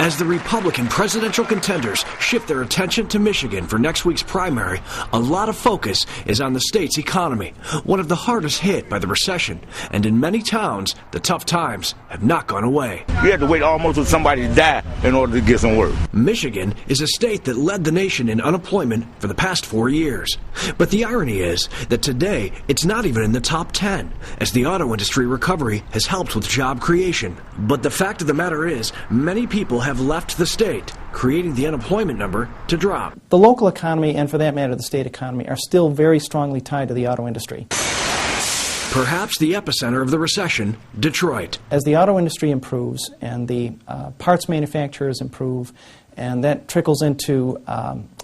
As the Republican presidential contenders shift their attention to Michigan for next week's primary, a lot of focus is on the state's economy, one of the hardest hit by the recession. And in many towns, the tough times have not gone away. You had to wait almost for somebody to die in order to get some work. Michigan is a state that led the nation in unemployment for the past 4 years. But the irony is that today, it's not even in the top 10, as the auto industry recovery has helped with job creation. But the fact of the matter is, many people have left the state, creating the unemployment number to drop. The local economy, and for that matter the state economy, are still very strongly tied to the auto industry. Perhaps the epicenter of the recession, Detroit. As the auto industry improves and the parts manufacturers improve, and that trickles into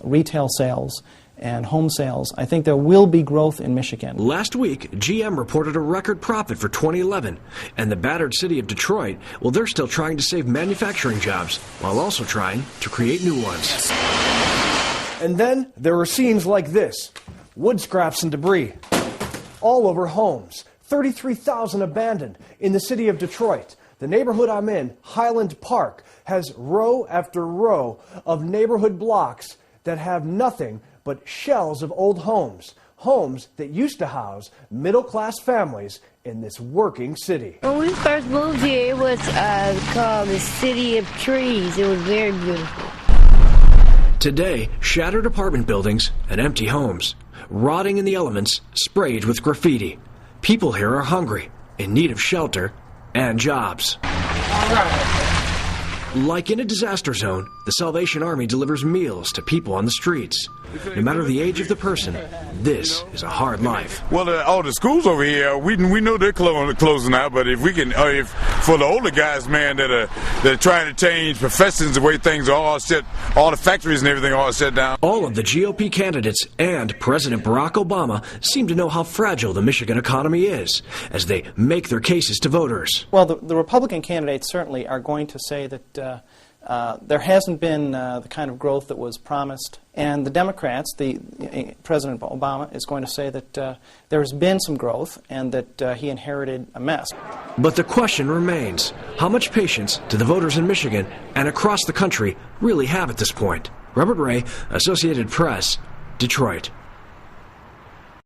retail sales and home sales, I think there will be growth in Michigan. Last week, GM reported a record profit for 2011, and the battered city of Detroit, well, they're still trying to save manufacturing jobs while also trying to create new ones. And then there were scenes like this: wood scraps and debris all over homes, 33,000 abandoned in the city of Detroit. The neighborhood I'm in, Highland Park, has row after row of neighborhood blocks that have nothing but shells of old homes. Homes that used to house middle-class families in this working city. When we first moved here, it was called the City of Trees. It was very beautiful. Today, shattered apartment buildings and empty homes, rotting in the elements, sprayed with graffiti. People here are hungry, in need of shelter and jobs. Like in a disaster zone, the Salvation Army delivers meals to people on the streets. No matter the age of the person, this is a hard life. Well, all the schools over here, we know they're closing out, but if we can, if for the older guys, man, that are trying to change professions, the way things are all set, all the factories and everything are all shut down. All of the GOP candidates and President Barack Obama seem to know how fragile the Michigan economy is as they make their cases to voters. Well, the Republican candidates certainly are going to say that there hasn't been the kind of growth that was promised. And the Democrats, President Obama, is going to say that there has been some growth and that he inherited a mess. But the question remains, how much patience do the voters in Michigan and across the country really have at this point? Robert Ray, Associated Press, Detroit.